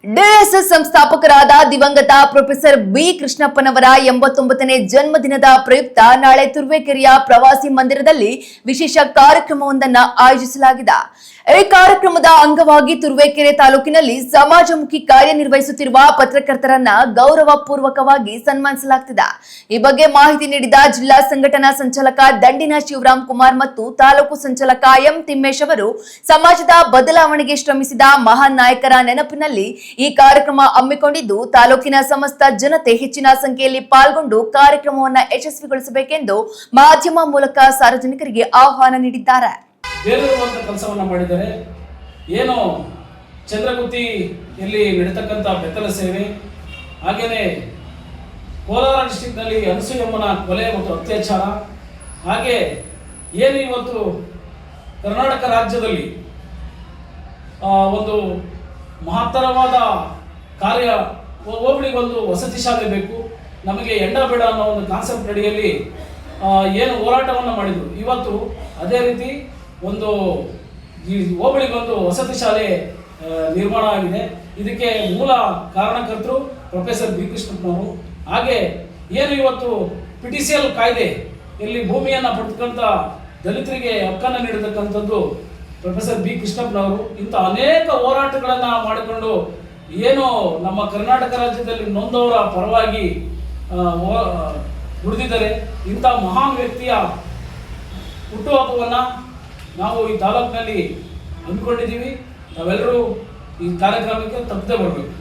DSS ಸಂಸ್ಥಾಪಕರಾದ ದಿವಂಗತ professor B ಕೃಷ್ಣಪ್ಪನವರ 89ನೇ ಜನ್ಮದಿನದ ಪ್ರಯುಕ್ತ ನಾಳೆ ತುರುವೇಕೆರೆಯ ಪ್ರವಾಸಿ ಮಂದಿರದಲ್ಲಿ ವಿಶೇಷ ಕಾರ್ಯಕ್ರಮವೊಂದನ್ನು ಆಯೋಜಿಸಲಾಗಿದೆ. ಈ ಕಾರ್ಯಕ್ರಮದ ಅಂಗವಾಗಿ ತುರುವೇಕೆರೆ ತಾಲೂಕಿನಲ್ಲಿ ಸಮಾಜಮುಖಿ ಕಾರ್ಯನಿರ್ವಹಿಸುತ್ತಿರುವ ಪತ್ರಕರ್ತರನ್ನ ಗೌರವಪೂರ್ವಕವಾಗಿ ಸನ್ಮಾನಿಸಲಾಗುತ್ತಿದೆ. ಈ ಬಗ್ಗೆ ಮಾಹಿತಿ ನೀಡಿದ ಜಿಲ್ಲಾ ಸಂಘಟನಾ ಸಂಚಾಲಕ ದಂಡಿನ ಶಿವರಾಮ್ ಕುಮಾರ್ ಮತ್ತು ತಾಲೂಕು ಸಂಚಾಲಕ ಎಂ ತಿಮ್ಮೇಶ್ ಅವರು ಸಮಾಜದ ಬದಲಾವಣೆಗೆ ಶ್ರಮಿಸಿದ ಮಹಾನ್ ನಾಯಕರ ನೆನಪಿನಲ್ಲಿ ಈ ಕಾರ್ಯಕ್ರಮ ಹಮ್ಮಿಕೊಂಡಿದ್ದು ತಾಲೂಕಿನ ಸಮಸ್ತ ಜನತೆ ಹೆಚ್ಚಿನ ಸಂಖ್ಯೆಯಲ್ಲಿ ಪಾಲ್ಗೊಂಡು ಕಾರ್ಯಕ್ರಮವನ್ನು ಯಶಸ್ವಿಗೊಳಿಸಬೇಕೆಂದು ಮಾಧ್ಯಮ ಮೂಲಕ ಸಾರ್ವಜನಿಕರಿಗೆ ಆಹ್ವಾನ ನೀಡಿದ್ದಾರೆ. ಬೇರೆಯುವಂಥ ಕೆಲಸವನ್ನು ಮಾಡಿದ್ದಾರೆ. ಏನು ಚಂದ್ರಗುತ್ತಿಯಲ್ಲಿ ನಡೀತಕ್ಕಂಥ ಬೆತ್ತಲ ಸೇವೆ, ಹಾಗೆಯೇ ಕೋಲಾರ ಡಿಸ್ಟ್ರಿಕ್ನಲ್ಲಿ ಅನಸೂಯಮ್ಮನ ಕೊಲೆ ಮತ್ತು ಅತ್ಯಾಚಾರ, ಹಾಗೆ ಏನು ಇವತ್ತು ಕರ್ನಾಟಕ ರಾಜ್ಯದಲ್ಲಿ ಒಂದು ಮಹತ್ತರವಾದ ಕಾರ್ಯ, ಹೋಬಳಿಗೊಂದು ವಸತಿ ಶಾಲೆ ಬೇಕು, ನಮಗೆ ಎಂಡ ಬೇಡ ಅನ್ನೋ ಒಂದು ಕಾನ್ಸೆಪ್ಟ್ ಅಡಿಯಲ್ಲಿ ಏನು ಹೋರಾಟವನ್ನು ಮಾಡಿದರು. ಇವತ್ತು ಅದೇ ರೀತಿ ಒಂದು ಈ ಹೋಬಳಿಗೊಂದು ವಸತಿ ಶಾಲೆ ನಿರ್ಮಾಣ ಆಗಿದೆ. ಇದಕ್ಕೆ ಮೂಲ ಕಾರಣಕರ್ತರು ಪ್ರೊಫೆಸರ್ ಬಿ ಕೃಷ್ಣಪ್ಪನವರು. ಹಾಗೆ ಏನು ಇವತ್ತು PTCL ಕಾಯ್ದೆ ಇಲ್ಲಿ ಭೂಮಿಯನ್ನು ಪಡೆದುಕೊಂಡ ದಲಿತರಿಗೆ ಹಕ್ಕನ್ನು ನೀಡತಕ್ಕಂಥದ್ದು ಪ್ರೊಫೆಸರ್ ಬಿ ಕೃಷ್ಣಪ್ಪನವರು. ಇಂಥ ಅನೇಕ ಹೋರಾಟಗಳನ್ನು ಮಾಡಿಕೊಂಡು ಏನು ನಮ್ಮ ಕರ್ನಾಟಕ ರಾಜ್ಯದಲ್ಲಿ ನೊಂದವರ ಪರವಾಗಿ ದುಡಿದಿದ್ದಾರೆ. ಇಂಥ ಮಹಾನ್ ವ್ಯಕ್ತಿಯ ಹುಟ್ಟುಹಬ್ಬವನ್ನು ನಾವು ಈ ತಾಲೂಕಿನಲ್ಲಿ ಹಮ್ಮಿಕೊಂಡಿದ್ದೀವಿ. ನಾವೆಲ್ಲರೂ ಈ ಕಾರ್ಯಕ್ರಮಕ್ಕೆ ತಪ್ಪದೆ ಬರಬೇಕು.